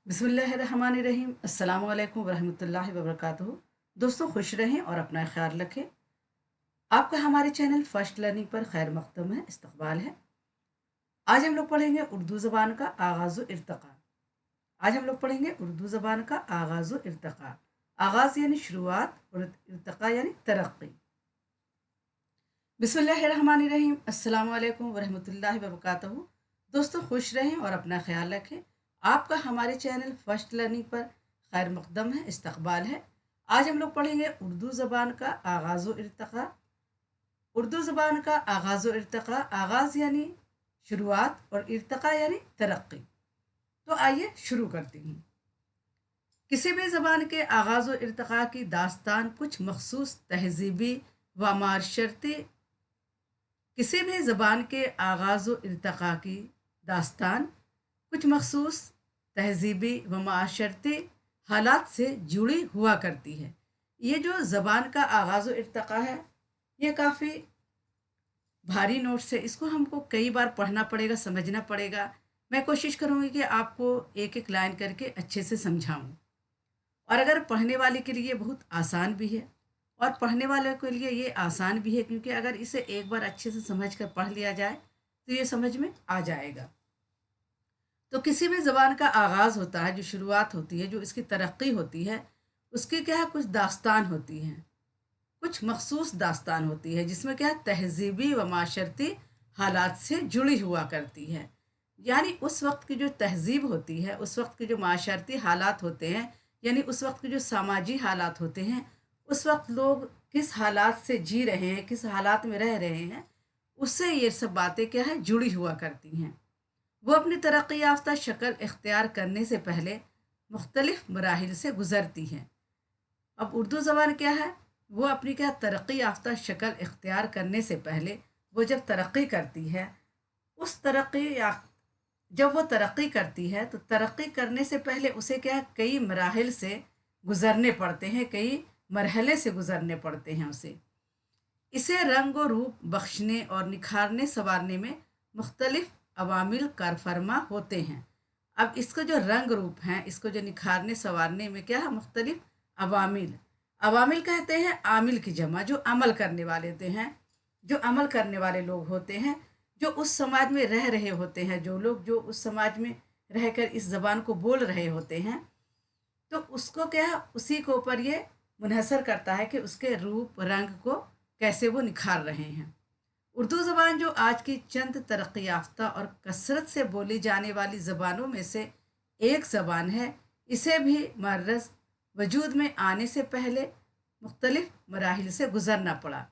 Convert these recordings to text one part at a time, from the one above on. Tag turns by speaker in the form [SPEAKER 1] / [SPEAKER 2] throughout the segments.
[SPEAKER 1] बिस्मिल्लाहिर्रहमानिर्रहीम। अस्सलामु अलैकुम वरहमतुल्लाहि वबरकातुहू। दोस्तों खुश रहें और अपना ख्याल रखें। आपका हमारे चैनल फर्स्ट लर्निंग पर खैर मकदम है, इस्तकबाल है। आज हम लोग पढ़ेंगे उर्दू ज़बान का आगाज़ व इर्तक़ा। आज हम लोग पढ़ेंगे उर्दू ज़बान का आगाज़ व इर्तक़ा। आगाज़ यानी शुरुआत और इर्तक़ा यानी तरक्की। बिस्मिल्लाहिर्रहमानिर्रहीम। अस्सलामु अलैकुम वरहमतुल्लाहि वबरकातुहू। दोस्तों खुश रहें और अपना ख्याल रखें। आपका हमारे चैनल फर्स्ट लर्निंग पर खैर मकदम है, इस्तकबाल है। आज हम लोग पढ़ेंगे उर्दू ज़बान का आगाज़ व इर्तक़ा। उर्दू ज़बान का आगाज़ व इर्तक़ा, आगाज़ यानी शुरुआत और इर्तक़ा यानी तरक्की। तो आइए शुरू करती हूँ। किसी भी ज़बान के आगाज़ व इर्तक़ा की दास्तान कुछ मखसूस तहज़ीबी व माशरती किसी भी ज़बान के आगाज़ व इर्तक़ा की दास्तान कुछ मखसूस तहज़ीबी व माशरती हालात से जुड़ी हुआ करती है। ये जो ज़बान का आगाज़ व इर्तक़ा है, ये काफ़ी भारी नोट्स है। इसको हमको कई बार पढ़ना पड़ेगा, समझना पड़ेगा। मैं कोशिश करूँगी कि आपको एक एक लाइन करके अच्छे से समझाऊँ। और अगर पढ़ने वाले के लिए बहुत आसान भी है और पढ़ने वाले के लिए ये आसान भी है, क्योंकि अगर इसे एक बार अच्छे से समझ कर पढ़ लिया जाए तो ये समझ में आ जाएगा। तो किसी भी ज़बान का आगाज़ होता है, जो शुरुआत होती है, जो इसकी तरक्की होती है, उसकी क्या है, कुछ दास्तान होती है, कुछ मखसूस दास्तान होती है, जिसमें क्या है, तहज़ीबी व माशरती हालात से जुड़ी हुआ करती है। यानी उस वक्त की जो तहज़ीब होती है, उस वक्त के जो माशरती हालात होते हैं, यानी उस वक्त के जो समाजी हालात होते हैं, उस वक्त लोग किस हालात से जी रहे हैं, किस हालात में रह रहे हैं, उससे ये सब बातें क्या है, जुड़ी हुआ करती हैं। वो अपनी तरक्की याफ्ता शक्ल इख्तियार करने से पहले मुख्तलिफ मराहिल से गुज़रती हैं। अब उर्दू ज़बान क्या है, वो अपनी क्या तरक्की याफ्ता शक्ल इख्तियार करने से पहले वो जब तरक्की करती है, उस तरक्की या जब वो तरक्की करती है तो तरक्की करने से पहले उसे क्या है, कई मराहिल से गुज़रने पड़ते हैं, कई मरहले से गुज़रने पड़ते हैं उसे। इसे रंग और रूप बख्शने और निखारने संवारने में मुख्तलिफ अवामिल कारफरमा होते हैं। अब इसको जो रंग रूप हैं, इसको जो निखारने संवारने में क्या है, मुख्तलिफ अवामिल। अवामिल कहते हैं आमिल की जमा, जो अमल करने वाले होते हैं, जो अमल करने वाले लोग होते हैं, जो उस समाज में रह रहे होते हैं, जो लोग जो उस समाज में रहकर इस ज़बान को बोल रहे होते हैं। तो उसको क्या है, उसी के ऊपर ये मुनहसर करता है कि उसके रूप रंग को कैसे वो निखार रहे हैं। उर्दू ज़बान जो आज की चंद तरक्की याफ्ता और कसरत से बोली जाने वाली ज़बानों में से एक ज़बान है, इसे भी मर्रज़ वजूद में आने से पहले मुख्तलिफ मराहिल से गुज़रना पड़ा।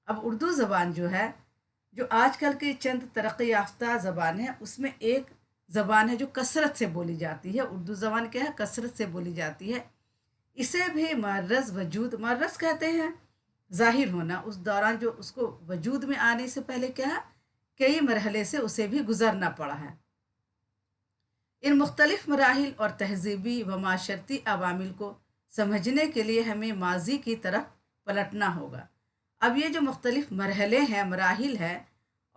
[SPEAKER 1] अब उर्दू ज़बान जो है, जो आजकल की चंद तरक्की याफ्ता ज़बान है, उसमें एक ज़बान है जो कसरत से बोली जाती है। उर्दू ज़बान क्या है, कसरत से बोली जाती है। इसे भी मर्रज़ वजूद, मर्रज़ कहते हैं ज़ाहिर होना, उस दौरान जो उसको वजूद में आने से पहले क्या है, कई मरहले से उसे भी गुज़रना पड़ा है। इन मुख्तलिफ मराहिल और तहज़ीबी व माशरती अवामिल को समझने के लिए हमें माजी की तरफ पलटना होगा। अब ये जो मुख्तलिफ मरहले हैं, मराहिल हैं,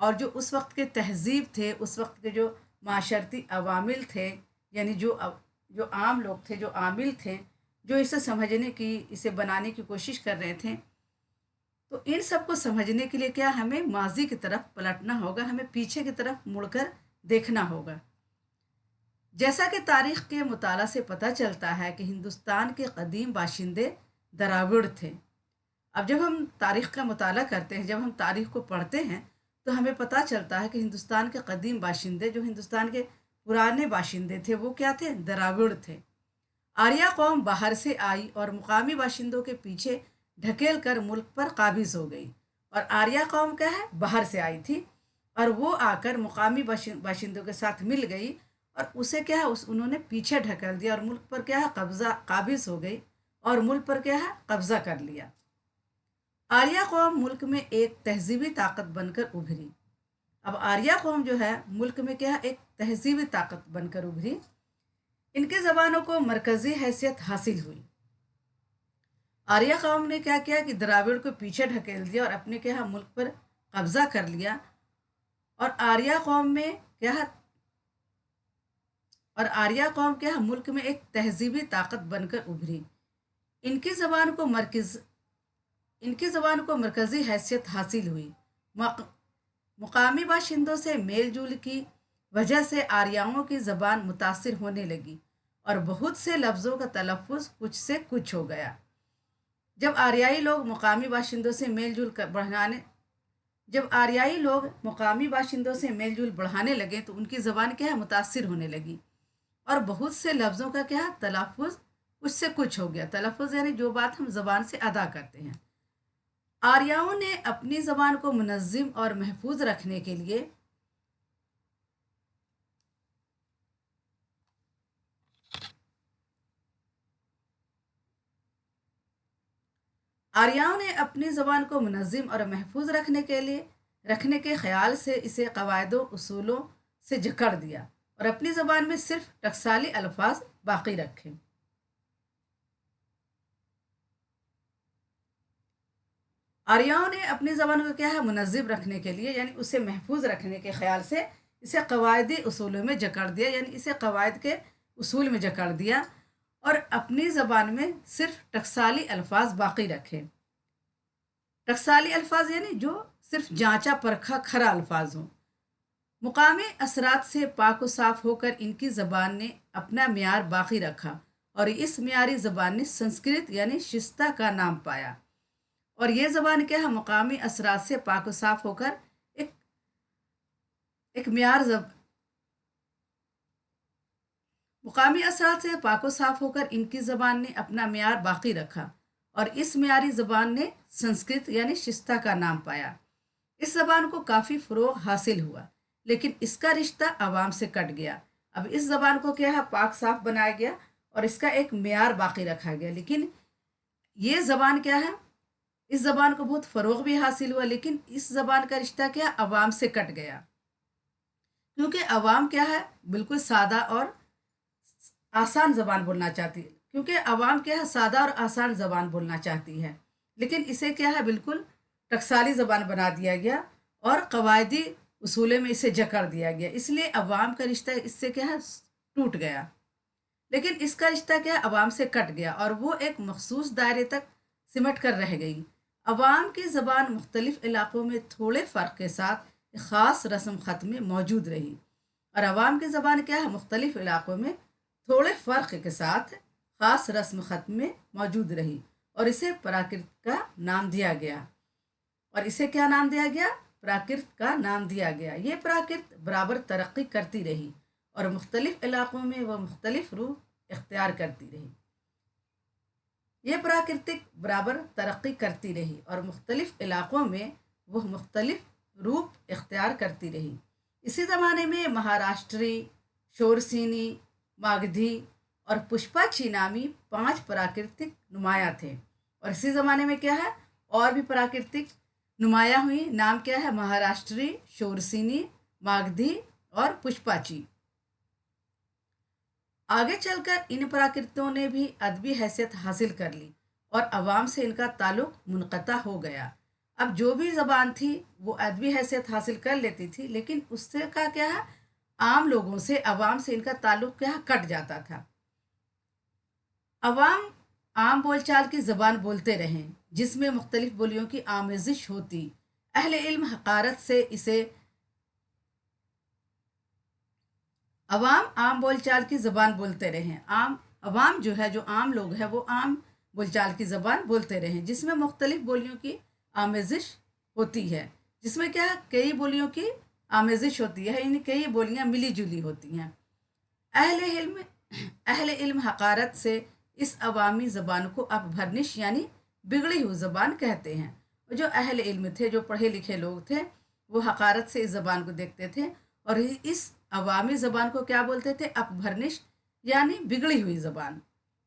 [SPEAKER 1] और जो उस वक्त के तहज़ीब थे, उस वक्त के जो माशरती अवामिल थे, यानी जो आम लोग थे, जो आमिल थे, जो इसे समझने की, इसे बनाने की कोशिश कर रहे थे, तो इन सब को समझने के लिए क्या, हमें माजी की तरफ पलटना होगा, हमें पीछे की तरफ मुड़कर देखना होगा। جیسا کہ تاریخ کے مطالعہ سے پتہ چلتا ہے کہ ہندوستان کے قدیم باشندے دراوڑ تھے۔ اب جب ہم تاریخ کا مطالعہ کرتے ہیں، جب ہم تاریخ کو پڑھتے ہیں، تو ہمیں پتہ چلتا ہے کہ ہندوستان کے قدیم باشندے، جو ہندوستان کے پرانے باشندے تھے، وہ کیا تھے؟ دراوڑ تھے۔ آریہ قوم باہر سے آئی اور مقامی باشندوں کے پیچھے ڈھکیل کر ملک پر قابض ہو گئی۔ اور آریہ قوم کیا ہے؟ باہر سے آئی تھی، اور وہ آ کر مقامی باشندوں کے ساتھ مل گئی، اور اسے کیا ہے، انہوں نے پیچھے ڈھکل دیا، اور ملک پر کیا ہے؟ قابض ہو گئی، اور ملک پر کیا ہے؟ قبضہ کر لیا۔ آریہ قوم ملک میں ایک تہذیبی طاقت بن کر ابھری۔ اب آریہ قوم جو ہے ملک میں کیا ہے؟ ایک تہذیبی طاقت بن کر ابھری۔ ان کی زبانوں کو مرکزی حیثیت حاصل ہوئی۔ آریہ قوم نے کیا کیا کہ دراوڑ کو پیچھے ڈھکیل دیا اور اپنے کیا ہے؟ ملک پر قبضہ کر لیا۔ اور آریہ قوم میں کیا ہے؟ اور آریہ قوم کیا ہے؟ ملک میں ایک تہذیبی طاقت بن کر ابھری۔ ان کی زبان کو مرکز ان کی زبان کو مرکزی حیثیت حاصل ہوئی۔ مقامی باشندوں سے میل جول کی وجہ سے آریاؤں کی زبان متاثر ہونے لگی، اور بہت سے لفظوں کا تلفظ کچھ سے کچھ ہو گیا۔ جب آریائی لوگ مقامی باشندوں سے میل جول بڑھانے لگے تو ان کی زبان کیا ہے؟ متاثر ہونے لگی، اور بہت سے لفظوں کا کیا ہے؟ تلفظ کچھ سے کچھ ہو گیا۔ تلفظ یعنی جو بات ہم زبان سے ادا کرتے ہیں۔ آریاؤں نے اپنی زبان کو منظم اور محفوظ رکھنے کے لیے رکھنے کے خیال سے اسے قواعد و اصولوں سے جکڑ دیا، اور اپنی زبان میں صرف ٹکسالی الفاظ باقی رکھے۔ آریاؤں نے اپنی زبان کو کیا ہے؟ منظم رکھنے کے لیے، یعنی اسے محفوظ رکھنے کے خیال سے اسے قواعدی اصولوں میں جکڑ دیا، یعنی اسے قواعد کے اصول میں جکڑ دیا، اور اپنی زبان میں صرف ٹکسالی الفاظ باقی رکھے۔ ٹکسالی الفاظ یعنی جو صرف جانچا پرکھا کھرا الفاظ ہوں۔ مقامی اثرات سے پاک و صاف ہو کر ان کی زبان نے اپنا معیار باقی رکھا، اور اس معیاری زبان نے سنسکرت یعنی شستہ کا نام پایا۔ اور یہ زبان کیا ہے؟ مقامی اثرات سے پاک و صاف ہو کر ایک ایک معیار مقامی اثرات سے پاک و صاف ہو کر ان کی زبان نے اپنا معیار باقی رکھا، اور اس معیاری زبان نے سنسکرت یعنی شستہ کا نام پایا۔ اس زبان کو کافی فروغ حاصل ہوا، لیکن اس کا رشتہ عوام سے کٹ گیا۔ اب اس زبان کو کیا ہے؟ پاک صاف بنایا گیا، اور اس کا ایک معیار باقی رکھا گیا، لیکن یہ زبان کیا ہے؟ اس زبان کو بہت فروغ بھی حاصل ہوا، لیکن اس زبان کا رشتہ کیا؟ عوام سے کٹ گیا، کیونکہ عوام کیا ہے؟ بالکل سادہ اور آسان زبان بولنا چاہتی ہے، کیونکہ عوام کیا ہے؟ سادہ اور آسان زبان بولنا چاہتی ہے، لیکن اسے کیا ہے؟ بالکل ٹکسالی زبان بنا دیا گیا، اور قواعدی اصولوں میں اسے جکڑ دیا گیا، اس لیے عوام کا رشتہ اس سے کیا ہے؟ ٹوٹ گیا۔ لیکن اس کا رشتہ کیا ہے؟ عوام سے کٹ گیا، اور وہ ایک مخصوص دائرے تک سمٹ کر رہ گئی۔ عوام کی زبان مختلف علاقوں میں تھوڑے فرق کے ساتھ ایک خاص رسم خط میں موجود رہی، اور عوام کی زبان کیا ہے؟ مختلف علاقوں میں تھوڑے فرق کے ساتھ خاص رسم خط میں موجود رہی، اور اسے پراکرت کا نام دیا گیا۔ اور اسے کیا نام دیا گیا؟ پراکرت کا نام دیا گیا۔ یہ پراکرت برابر ترقی کرتی رہی، اور مختلف علاقوں میں وہ مختلف روح اختیار کرتی رہی۔ یہ پراکرتک برابر ترقی کرتی رہی، اور مختلف علاقوں میں وہ مختلف روپ اختیار کرتی رہی۔ اسی زمانے میں مہاراشٹری، شورسینی، ماگدھی اور پشپاچی نامی 5 پراکرتک نمایاں تھے۔ اور اسی زمانے میں کیا ہے؟ اور بھی پراکرتک نمایاں ہوئی، نام کیا ہے؟ مہاراشٹری، شورسینی، ماگدھی اور پشپاچی۔ آگے چل کر ان پراکرتوں نے بھی ادبی حیثیت حاصل کر لی، اور عوام سے ان کا تعلق منقطع ہو گیا۔ اب جو بھی زبان تھی وہ ادبی حیثیت حاصل کر لیتی تھی، لیکن اس سے کا کیا ہے؟ عام لوگوں سے، عوام سے ان کا تعلق کیا ہے؟ کٹ جاتا تھا۔ عوام عام بول چال کی زبان بولتے رہیں، جس میں مختلف بولیوں کی آمیزش ہوتی۔ اہل علم حقارت سے اسے अवाम आम बोलचाल की ज़बान बोलते रहें। अवाम जो है, जो आम लोग हैं, वो आम बोलचाल की ज़बान बोलते रहें, जिसमें मुख्तलिफ़ बोलियों की आमेज़िश होती है। जिसमें क्या है, कई बोलियों की आमेज़िश होती है, यानी कई बोलियाँ मिली जुली होती हैं। अहले इल्म अहले इल्म हकारत से इस अवामी ज़बान को अपभरनिश यानी बिगड़ी हुई ज़बान कहते हैं। और जो अहले इल्म थे, जो पढ़े लिखे लोग थे, वो हकारत से इस ज़बान को देखते थे और इस अवामी ज़बान को क्या बोलते थे, अपभरनिश यानी बिगड़ी हुई ज़बान।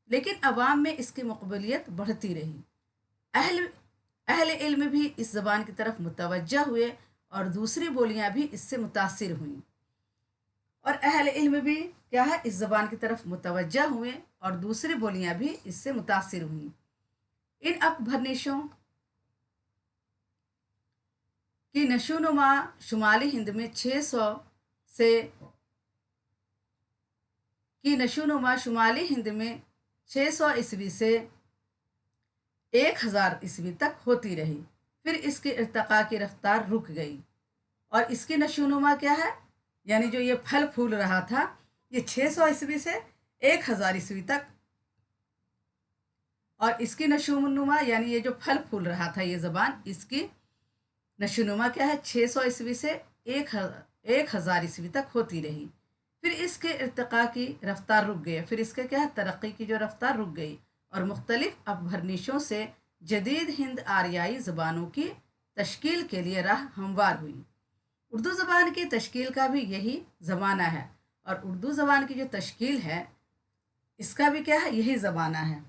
[SPEAKER 1] लेकिन अवाम में इसकी मकबूलियत बढ़ती रही। अहल अहले इल्म भी इस ज़बान की तरफ मुतवज्जा हुए और दूसरी बोलियां भी इससे मुतासिर हुईं। और अहल इल्म भी क्या है, इस ज़बान की तरफ मुतवज्जा हुए और दूसरी बोलियां भी इससे मुतासिर हुईं। इन अपभरनिशों की नशोनुमा शुमाली हिंद में 600 से की नशोनुमा शुमाली हिंद में 600 ईस्वी से 1000 ईस्वी तक होती रही। फिर इसकी इर्तका की रफ्तार रुक गई। और इसकी नशोनुमा क्या है, यानी जो ये फल फूल रहा था, ये 600 ईस्वी से 1000 ईस्वी तक। और इसकी नशोनुमा यानी ये जो फल फूल रहा था ये ज़बान, इसकी नशोनुमा क्या है, 600 ईस्वी से 1000 ईस्वी तक होती रही। फिर इसके इर्तका की रफ्तार रुक गई। फिर इसके क्या है, तरक्की की जो रफ्तार रुक गई और मुख्तलिफ अपभरनिशों से जदीद हिंद आरियाई ज़बानों की तश्कील के लिए राह हमवार हुई। उर्दू ज़बान की तश्कील का भी यही ज़माना है। और उर्दू ज़बान की जो तश्कील है, इसका भी क्या है, यही ज़माना है।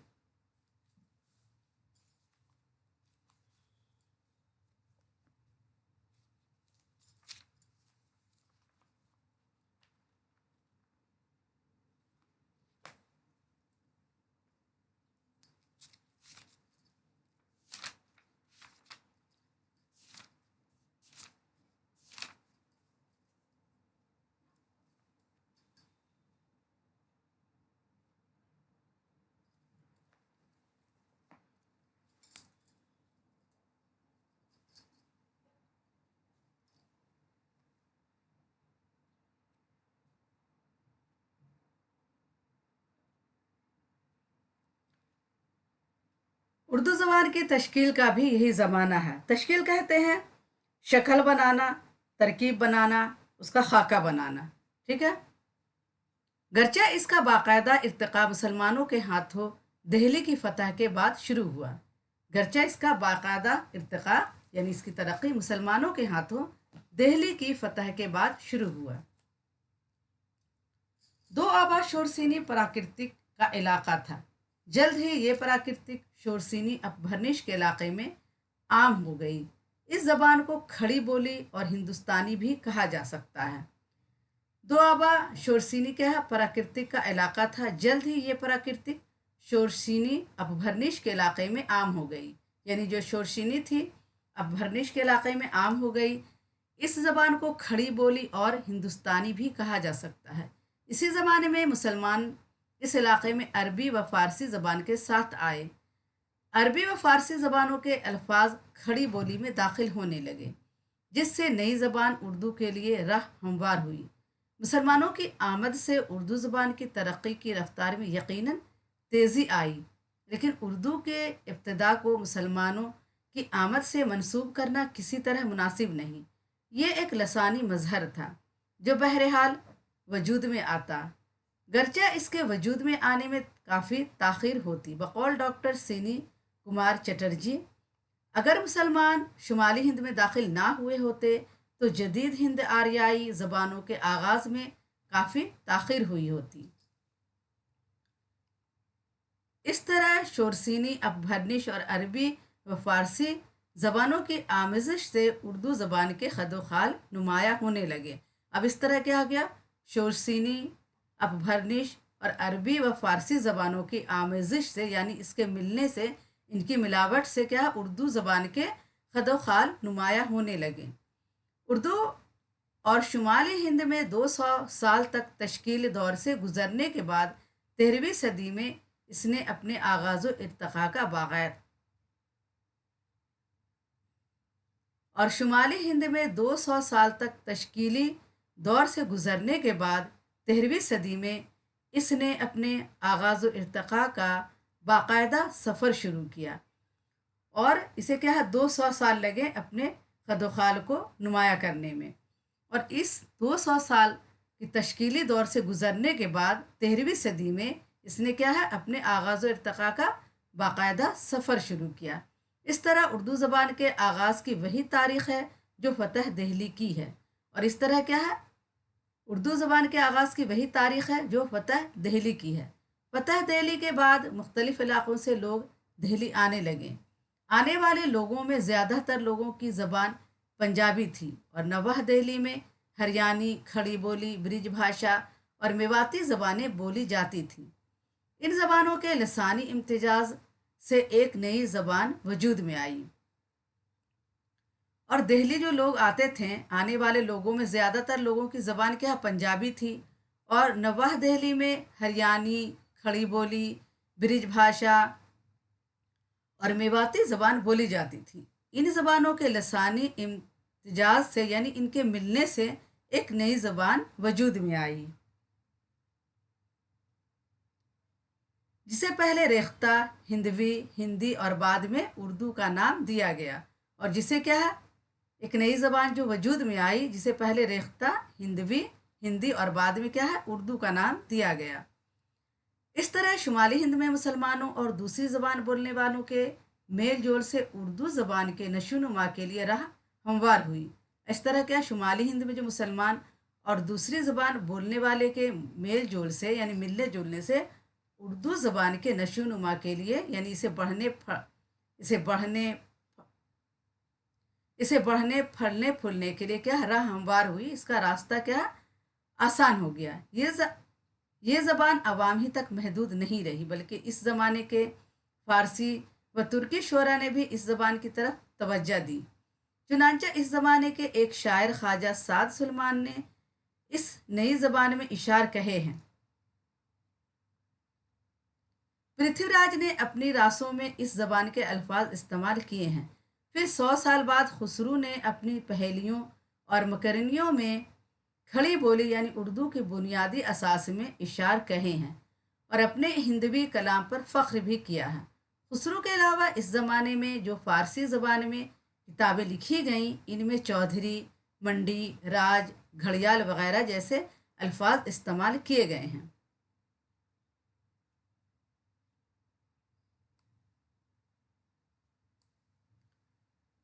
[SPEAKER 1] उर्दू ज़बान की तश्कील का भी यही ज़माना है। तश्कील कहते हैं शक्ल बनाना, तरकीब बनाना, उसका खाका बनाना। ठीक है। गर्चा इसका बाकायदा इर्तिका मुसलमानों के हाथों दिल्ली की फतह के बाद शुरू हुआ। गर्चा इसका बाकायदा इर्तिका यानी इसकी तरक्की मुसलमानों के हाथों दिल्ली की फतह के बाद शुरू हुआ। दो आबा शोरसीनी प्राकृतिक का इलाका था। जल्द ही ये प्राकृतिक शोरसीनी अपभरनिश के इलाके में आम हो गई। इस जबान को खड़ी बोली और हिंदुस्तानी भी कहा जा सकता है। दोआबा शोरसीनी क्या है, प्राकृतिक का इलाका था। जल्द ही ये प्राकृतिक शोरसीनी अपभरनिश के इलाके में आम हो गई। यानी जो शोरसीनी थी अपभरनिश के इलाके में आम हो गई। इस ज़बान को खड़ी बोली और हिंदुस्तानी भी कहा जा सकता है। इसी ज़माने में मुसलमान इस इलाके में अरबी व फ़ारसी ज़बान के साथ आए। अरबी व फ़ारसी ज़बानों के अल्फाज खड़ी बोली में दाखिल होने लगे, जिससे नई ज़बान उर्दू के लिए राह हमवार हुई। मुसलमानों की आमद से उर्दू ज़बान की तरक्की की रफ्तार में यकीनन तेज़ी आई, लेकिन उर्दू के इब्तदा को मुसलमानों की आमद से मंसूब करना किसी तरह मुनासिब नहीं। ये एक लसानी मजहर था जो बहरहाल वजूद में आता, गर्चा इसके वजूद में आने में काफ़ी ताख़ीर होती। बकौल डॉक्टर सीनी कुमार चटर्जी, अगर मुसलमान शुमाली हिंद में दाखिल ना हुए होते तो जदीद हिंद आरियाई ज़बानों के आगाज़ में काफ़ी ताख़ीर हुई होती। इस तरह शोरसीनी, अपभरनिश और अरबी व फ़ारसी ज़बानों की आमेज़श से उर्दू ज़बान के खदोखाल नुमाया होने लगे। अब इस तरह क्या हो गया, शोरसीनी, अपभरनिश और अरबी व फ़ारसी ज़बानों की आमेज़श से यानी इसके मिलने से, इनकी मिलावट से क्या, उर्दू ज़बान के खदोखाल नुमाया होने लगे। उर्दू और शुमाली हिंद में 200 साल तक तश्कील दौर से गुजरने के बाद 13वीं सदी में इसने अपने आगाज़ इर्तक़ा का बाग़ायत और शुमाली हिंद में 200 साल तक तश्कीली दौर से गुजरने के बाद 13वीं सदी में इसने अपने आगाज़ व इर्तिक़ा का बाकायदा सफ़र शुरू किया और इसे क्या है 200 साल लगे अपने कदोखाल को नुमाया करने में। और इस 200 साल की तश्कीली दौर से गुज़रने के बाद 13वीं सदी में इसने क्या है अपने आगाज़ व इर्तिक़ा का बाकायदा सफ़र शुरू किया। इस तरह उर्दू ज़बान के आगाज़ की वही तारीख़ है जो फ़तह दहली की है, और इस तरह क्या है उर्दू ज़बान के आगाज़ की वही तारीख़ है जो फ़तह दहली की है। फ़तह दहली के बाद मुख्तलिफ़ इलाक़ों से लोग दहली आने लगे। आने वाले लोगों में ज़्यादातर लोगों की ज़बान पंजाबी थी और नवाह दहली में हरियाणी, खड़ी बोली, ब्रिज भाषा और मेवाती ज़बानें बोली जाती थीं। इन ज़बानों के लसानी इम्तिजाज से एक नई ज़बान वजूद में आई और दहली जो लोग आते थे, आने वाले लोगों में ज़्यादातर लोगों की ज़बान क्या पंजाबी थी और नवाह दहली में हरियाणी, खड़ी बोली, ब्रिज भाषा और मेवाती ज़बान बोली जाती थी। इन ज़बानों के लसानी इम्तिजाज से यानी इनके मिलने से एक नई ज़बान वजूद में आई जिसे पहले रेख्ता, हिंदवी, हिंदी और बाद में उर्दू का नाम दिया गया। और जिसे क्या है एक नई ज़बान जो वजूद में आई जिसे पहले रेख्ता, हिंदवी, हिंदी और बाद में क्या है उर्दू का नाम दिया गया। इस तरह शुमाली हिंद में मुसलमानों और दूसरी ज़बान बोलने वालों के मेल जोल से उर्दू ज़बान के नशोनुमा के लिए राह हमवार हुई। इस तरह क्या शुमाली हिंद में जो मुसलमान और दूसरी ज़बान बोलने वाले के मेल जोल से यानी मिलने जुलने से उर्दू ज़बान के नशोनुमा के लिए यानी इसे बढ़ने फलने फूलने के लिए क्या राह हमवार हुई। इसका रास्ता क्या आसान हो गया। ये ज़बान अवाम ही तक महदूद नहीं रही बल्कि इस ज़माने के फ़ारसी व तुर्की शोरा ने भी इस ज़बान की तरफ तवज्जो दी। चुनांचे इस ज़माने के एक शायर ख्वाजा साद सुलेमान ने इस नई ज़बान में इशार कहे हैं। पृथ्वीराज ने अपनी रासों में इस ज़बान के अल्फाज इस्तेमाल किए हैं। फिर 100 साल बाद खुसरू ने अपनी पहेलियों और मकरनियों में खड़ी बोली यानी उर्दू के बुनियादी असास में इशार कहे हैं और अपने हिंदवी कलाम पर फ़ख्र भी किया है। खुसरू के अलावा इस ज़माने में जो फ़ारसी ज़बान में किताबें लिखी गईं इनमें चौधरी, मंडी, राज, घड़ियाल वगैरह जैसे अल्फाज इस्तेमाल किए गए हैं।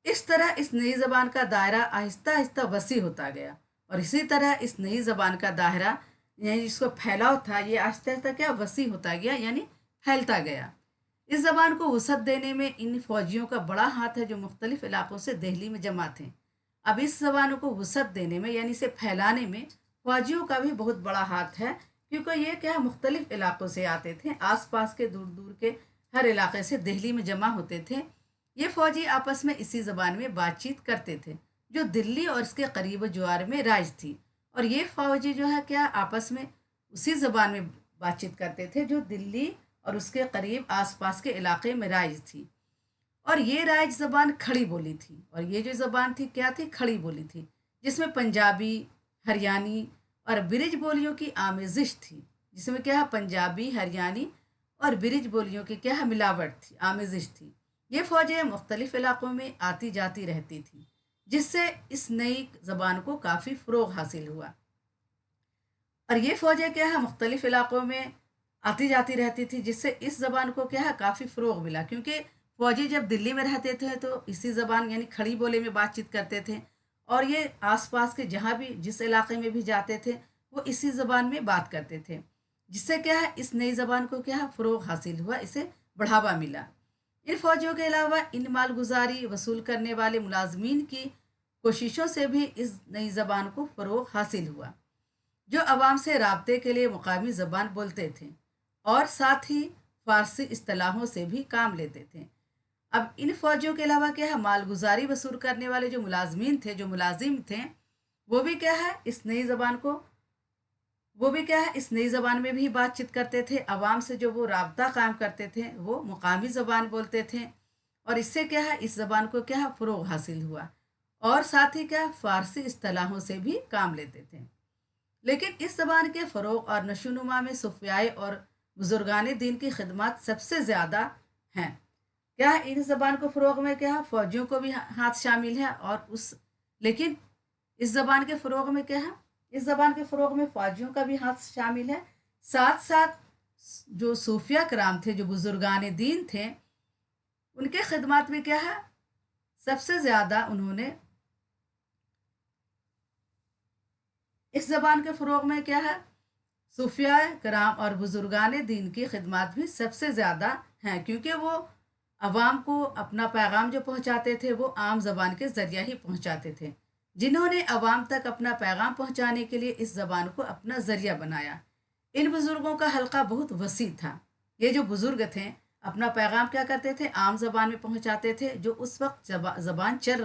[SPEAKER 1] इस तरह इस नई ज़बान का दायरा आहिस्ता आहिस्ता वसी होता गया और इसी तरह इस नई ज़बान का दायरा यानी जिसको फैलाव था ये आहिस्ता आहिस्ता क्या वसी होता गया यानी फैलता गया। इस ज़बान को वसअत देने में इन फ़ौजियों का बड़ा हाथ है जो मुख्तलिफ़ इलाक़ों से दहली में जमा थे। अब इस ज़बान को वसअत देने में यानी इसे फैलाने में फ़ौजियों का भी बहुत बड़ा हाथ है क्योंकि ये क्या मुख्तलिफ़ इलाक़ों से आते थे, आस पास के दूर दूर के हर इलाके से दहली में जमा होते थे। ये फ़ौजी आपस में इसी ज़बान में बातचीत करते थे जो दिल्ली और इसके करीब ज्वार में राइज थी। और ये फ़ौजी जो है क्या आपस में उसी ज़बान में बातचीत करते थे जो दिल्ली और उसके करीब आसपास के इलाके में राइज थी। और ये राइज ज़बान खड़ी बोली थी और ये जो ज़बान थी क्या थी खड़ी बोली थी जिसमें पंजाबी, हरियाणी और ब्रिज बोलियों की आमेजिश थी। जिसमें क्या है पंजाबी, हरियाणी और ब्रिज बोलियों की क्या है मिलावट थी, आमेजिश थी। ये फ़ौजें मुख्तलिफ़ इलाक़ों में आती जाती रहती थी जिससे इस नई ज़बान को काफ़ी फ़रोग़ हासिल हुआ। और ये फ़ौजें क्या है मुख्तलिफ़ इलाक़ों में आती जाती रहती थी जिससे इस ज़बान को क्या है काफ़ी फ़रोग़ मिला क्योंकि फ़ौजी जब दिल्ली में रहते थे तो इसी ज़बान यानी खड़ी बोली में बातचीत करते थे और ये आसपास के जहाँ भी जिस इलाके में भी जाते थे वो इसी ज़बान में बात करते थे जिससे क्या है इस नई ज़बान को क्या है फ़रोग़ हासिल हुआ, इसे बढ़ावा मिला। इन फ़ौजियों के अलावा इन मालगुजारी वसूल करने वाले मुलाजमीन की कोशिशों से भी इस नई ज़बान को फ़रोग़ हासिल हुआ जो अवाम से राब्ते के लिए मुकामी ज़बान बोलते थे और साथ ही फ़ारसी इस्तिलाहों से भी काम लेते थे। अब इन फ़ौजियों के अलावा क्या है मालगुजारी वसूल करने वाले जो मुलाजमीन थे, जो मुलाजिम थे, वो भी क्या है इस नई ज़बान को वो भी क्या है इस नई ज़बान में भी बातचीत करते थे। अवाम से जो वो राब्ता कायम करते थे वो मुकामी ज़बान बोलते थे और इससे क्या है इस ज़बान को क्या है फ़रोग़ हासिल हुआ और साथ ही क्या फ़ारसी इस्तिलाहों से भी काम लेते थे। لیکن اس زبان کے فروغ اور نشوونما میں صوفیائے اور بزرگان دین کی خدمات سب سے زیادہ ہیں۔ کیا ہے ان زبان کو فروغ میں کیا ہے؟ فوجیوں کو بھی ہاتھ شامل ہے اور اس لیکن اس زبان کے فروغ میں کیا ہے؟ اس زبان کے فروغ میں فوجیوں کا بھی ہاتھ شامل ہے، ساتھ ساتھ جو صوفیہ کرام تھے، جو بزرگان دین تھے، ان کے خدمات میں کیا ہے؟ سب سے زیادہ انہوں نے اس زبان کے فروغ میں کیا ہے؟ صوفیہ کرام اور بزرگان دین کی خدمات بھی سب سے زیادہ ہیں، کیونکہ وہ عوام کو اپنا پیغام جو پہنچاتے تھے وہ عام زبان کے ذریعہ ہی پہنچاتے تھے، جنہوں نے عوام تک اپنا پیغام پہنچانے کے لیے اس زبان کو اپنا ذریعہ بنایا۔ ان بزرگوں کا حلقہ بہت وسیع تھا۔ یہ جو بزرگ تھے اپنا پیغام کیا کرتے تھے؟ عام زبان میں پہنچاتے تھے، جو اس وقت زبان چل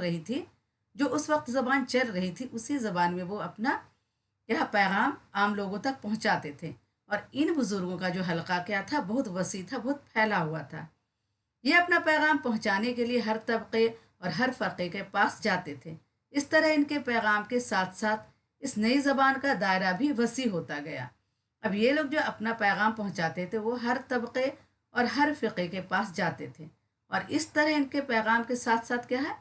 [SPEAKER 1] رہی تھی، اسی زبان میں وہ اپنا یہ پیغام عام لوگوں تک پہنچاتے تھے۔ اور ان بزرگوں کا جو حلقہ کیا تھا؟ بہت وسیع تھا، بہت پھیلا ہوا تھا۔ یہ اپنا پیغام پہنچانے کے لیے ہر طبقے اور ہر فرقے کے پاس جاتے تھے۔ اس طرح ان کے پیغام کے ساتھ ساتھ اس نئی زبان کا دائرہ بھی وسیع ہوتا گیا۔ اب یہ لوگ جو اپنا پیغام پہنچاتے تھے وہ ہر طبقے اور ہر فرقے کے پاس جاتے تھے، اور اس طرح ان کے پیغام کے ساتھ ساتھ کیا ہے؟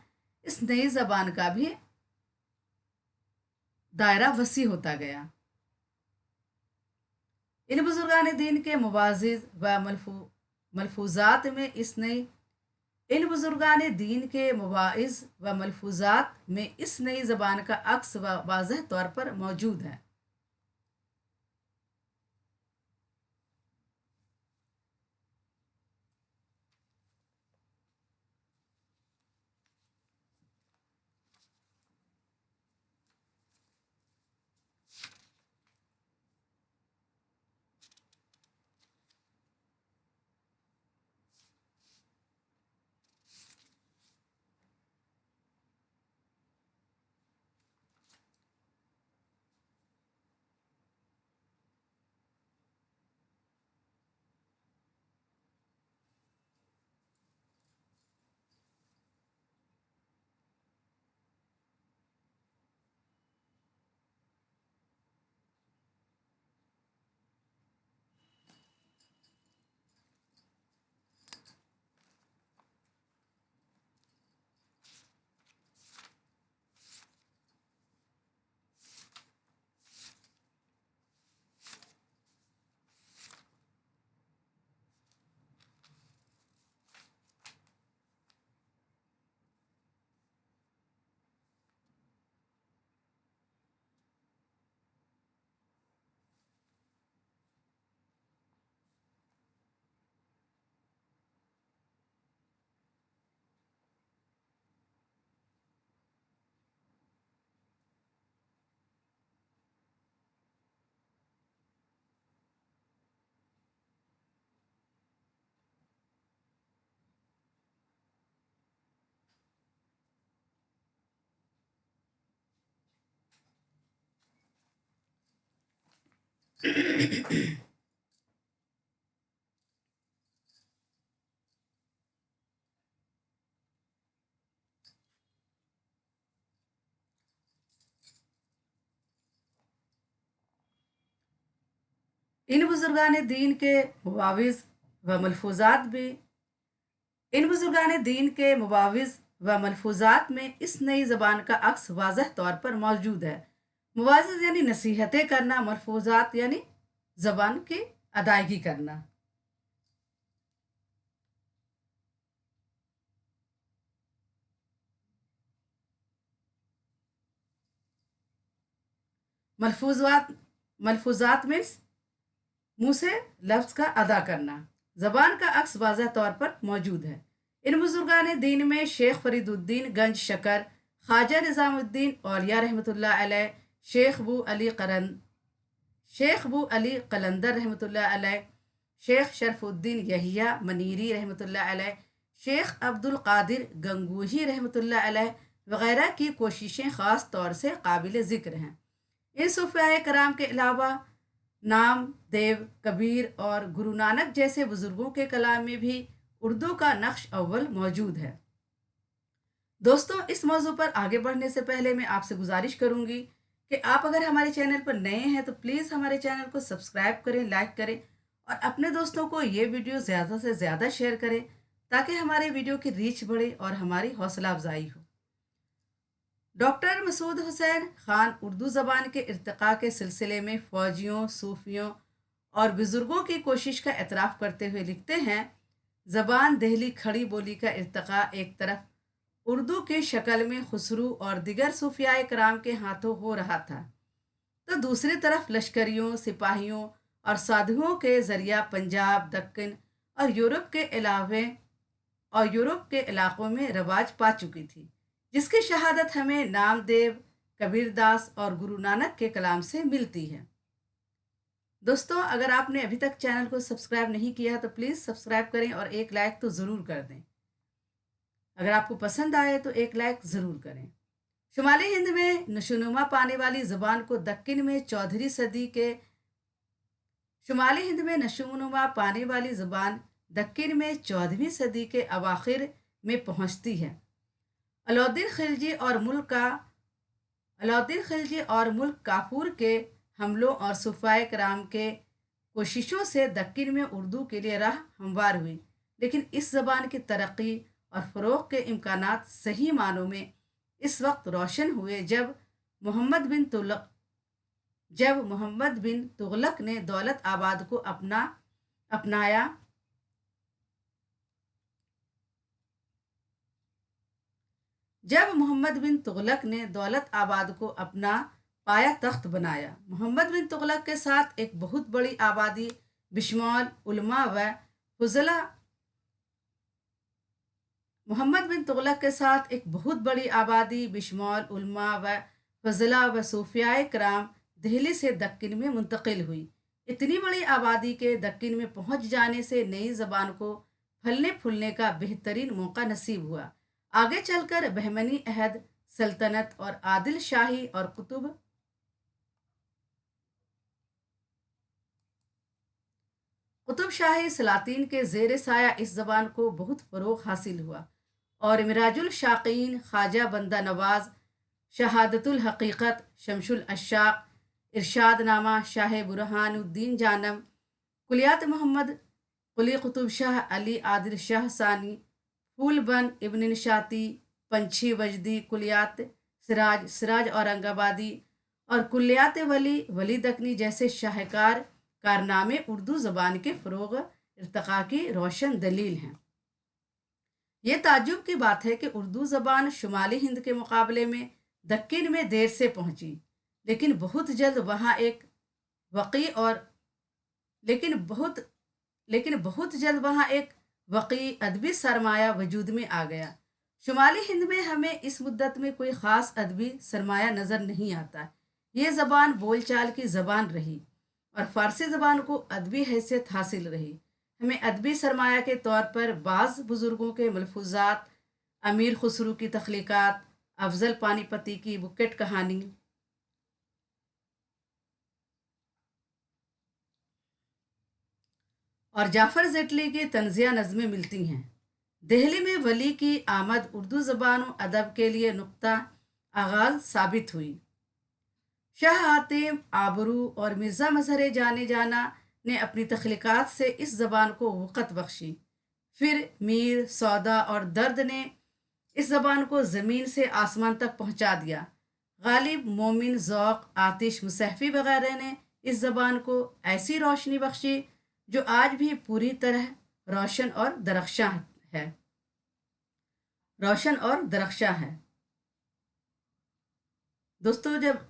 [SPEAKER 1] اس نئی زبان کا بھی دائرہ وسیع ہوتا گیا۔ ان بزرگان دین کے مواعظ و ملفوظات میں اس نئی ان بزرگان دین کے مواعظ و ملفوظات میں اس نئی زبان کا عکس واضح طور پر موجود ہے۔ ان بزرگان دین کے مواعظ و ملفوظات بھی ان بزرگان دین کے مواعظ و ملفوظات میں اس نئی زبان کا عکس واضح طور پر موجود ہے۔ مواعظ یعنی نصیحتیں کرنا، ملفوظات یعنی زبان کی ادائیگی کرنا۔ ملفوظات ملفوظات میں منہ سے لفظ کا ادا کرنا، زبان کا عکس واضح طور پر موجود ہے۔ ان بزرگان دین میں شیخ فرید الدین گنج شکر، خواجہ نظام الدین اولیاء رحمۃ اللہ علیہ، شیخ بو علی قلندر رحمۃ اللہ علیہ، شیخ شرف الدین یحییٰ منیری رحمۃ اللہ علیہ، شیخ عبد القادر گنگوہی رحمۃ اللہ علیہ وغیرہ کی کوششیں خاص طور سے قابل ذکر ہیں۔ ان صوفیاء کرام کے علاوہ نام دیو، کبیر اور گرو نانک جیسے بزرگوں کے کلام میں بھی اردو کا نقش اول موجود ہے۔ دوستوں، اس موضوع پر آگے بڑھنے سے پہلے میں آپ سے گزارش کروں گی कि आप अगर हमारे चैनल पर नए हैं तो प्लीज़ हमारे चैनल को सब्सक्राइब करें, लाइक करें और अपने दोस्तों को ये वीडियो ज़्यादा से ज़्यादा शेयर करें ताकि हमारे वीडियो की रीच बढ़े और हमारी हौसला अफजाई हो। डॉक्टर मसूद हुसैन खान उर्दू ज़बान के इर्तिक़ा के सिलसिले में फ़ौजियों, सूफ़ियों और बुज़ुर्गों की कोशिश का एतराफ़ करते हुए लिखते हैं, ज़बान दहली खड़ी बोली का इर्तिक़ा एक तरफ उर्दू की शक्ल में खुसरू और दिगर सूफियाए कराम के हाथों हो रहा था, तो दूसरी तरफ लश्करियों, सिपाहियों और साधुओं के ज़रिया पंजाब, दक्कन और यूरोप के इलाकों में रवाज पा चुकी थी, जिसकी शहादत हमें नामदेव, कबीरदास और गुरु नानक के कलाम से मिलती है। दोस्तों, अगर आपने अभी तक चैनल को सब्सक्राइब नहीं किया तो प्लीज़ सब्सक्राइब करें और एक लाइक तो ज़रूर कर दें। अगर आपको पसंद आए तो एक लाइक ज़रूर करें। शुमाली हिंद में नशोनुमा पाने वाली ज़बान को दक्कन में 14वीं सदी के शुमाली हिंद में नशोनुमा पाने वाली ज़बान दक्कन में 14वीं सदी के अवाखिर में पहुंचती है। अलाउद्दीन खिलजी और मुल्क काफूर के हमलों और सुफ़ाए कराम के कोशिशों से दक्कन में उर्दू के लिए राह हमवार हुई, लेकिन इस ज़बान की तरक्की और फ़रोग़ के इम्कानात सही मानों में इस वक्त रोशन हुए जब मोहम्मद बिन तुगलक ने दौलत आबाद को अपनाया जब मोहम्मद बिन तुगलक ने दौलत आबाद को अपना पाया तख्त बनाया। मोहम्मद बिन तुगलक के साथ एक बहुत बड़ी आबादी बिशमौल उलमा व फुजला मोहम्मद बिन तुगलक के साथ एक बहुत बड़ी आबादी बिशमौल उलमा व फजला व सूफियाए कराम दिल्ली से दक्कन में मुंतकिल हुई। इतनी बड़ी आबादी के दक्कन में पहुंच जाने से नई ज़बान को फलने फूलने का बेहतरीन मौका नसीब हुआ। आगे चलकर बहमनी अहद, सल्तनत और आदिल शाही और कुतुब शाही सलातीन के ज़ेर साया इस ज़बान को बहुत फ़रोग़ हासिल हुआ और मिराजुल शाकीन, ख्वाजा बंदा नवाज, शहादतुल हकीकत, शमशुल अशाक, इरशाद नामा, शाह बुरहानुद्दीन जानम, कुलियात मोहम्मद, कुली कुतुब शाह अली आदिल शाह सानी, फूलबन इब्न निशाती, पंछी वजदी, कुलियात सिराज औरंगाबादी और कुलियात वली दकनी जैसे शाहकार कारनामे उर्दू ज़बान के फ़रोग़ इर्तिक़ा की रोशन दलील हैं। ये ताज्जुब की बात है कि उर्दू ज़बान शुमाली हिंद के मुकाबले में दक्कन में देर से पहुंची, लेकिन बहुत जल्द वहाँ एक वक़ी और लेकिन बहुत जल्द वहाँ एक वक़ी अदबी सरमाया वजूद में आ गया। शुमाली हिंद में हमें इस मुद्दत में कोई ख़ास अदबी सरमाया नज़र नहीं आता। ये ज़बान बोलचाल की ज़बान रही और फ़ारसी ज़बान को अदबी हैसियत हासिल रही। हमें अदबी सरमाया के तौर पर बाज़ बुज़ुर्गों के मलफूज़ात, अमीर खुसरू की तख्लीक़ात, अफ़ज़ल पानीपती की बुकेट कहानी और जाफ़र जेटली की तंज़िया नज़में मिलती हैं। दिल्ली में वली की आमद उर्दू ज़बान व अदब के लिए नुक्ता आगाज़ साबित हुई। शाह हातिम, आबरू और मिर्ज़ा मज़हर जाने जाना ने अपनी तख्लीक़ात से इस ज़बान को वक़्त बख्शी। फिर मीर, सौदा और दर्द ने इस ज़बान को ज़मीन से आसमान तक पहुँचा दिया। गालिब, मोमिन, ज़ौक़, आतिश, मुसहफ़ी वगैरह ने इस ज़बान को ऐसी रोशनी बख्शी जो आज भी पूरी तरह रोशन और दरख्शां है। दोस्तों जब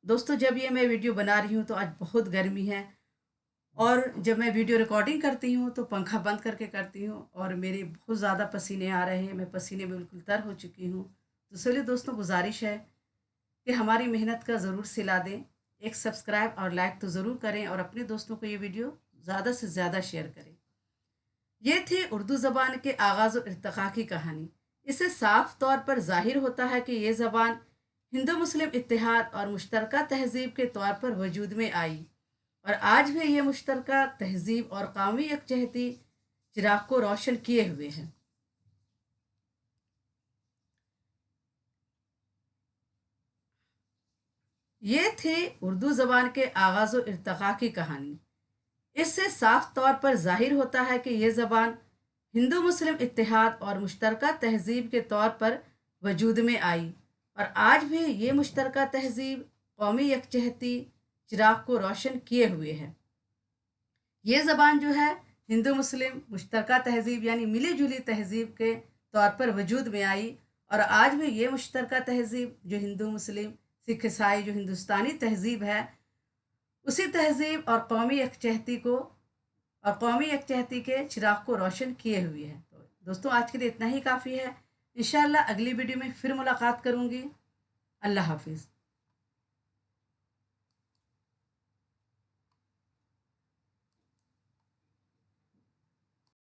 [SPEAKER 1] दोस्तों जब ये मैं वीडियो बना रही हूँ तो आज बहुत गर्मी है और जब मैं वीडियो रिकॉर्डिंग करती हूँ तो पंखा बंद करके करती हूँ और मेरे बहुत ज़्यादा पसीने आ रहे हैं। मैं पसीने में बिल्कुल तर हो चुकी हूँ। तो चलिए दोस्तों, गुजारिश है कि हमारी मेहनत का ज़रूर सिला दें। एक सब्सक्राइब और लाइक तो ज़रूर करें और अपने दोस्तों को ये वीडियो ज़्यादा से ज़्यादा शेयर करें। ये थी उर्दू ज़बान के आगाज़ और इर्तिक़ा की कहानी। इससे साफ तौर पर ज़ाहिर होता है कि ये ज़बान हिंदू मुस्लिम इत्तेहाद और मुश्तरका तहज़ीब के तौर पर वजूद में आई और आज भी ये मुश्तरका तहज़ीब और कौमी यकजहती चिराग को रोशन किए हुए है। یہ تھی اردو زبان کے آغاز و ارتقاء کی کہانی۔ اس سے صاف طور پر ظاہر ہوتا ہے کہ یہ زبان ہندو مسلم اتحاد اور مشترکہ تہذیب کے طور پر وجود میں آئی، اور آج بھی یہ مشترکہ تہذیب قومی یکجہتی چراغ کو روشن کیے ہوئے ہے۔ یہ زبان جو ہے ہندو مسلم مشترکہ تہذیب یعنی ملی جلی تہذیب کے طور پر وجود میں آئی، اور آج بھی یہ مشترکہ تہذیب جو ہندو مسلم سکھ عیسائی جو ہندوستانی تہذیب ہے، اسی تہذیب اور قومی یکجہتی کے چراغ کو روشن کیے ہوئے ہے۔ تو دوستوں، آج کے لیے اتنا ہی کافی ہے۔ انشاءاللہ اگلی ویڈیو میں پھر ملاقات کروں گی۔ اللہ حافظ۔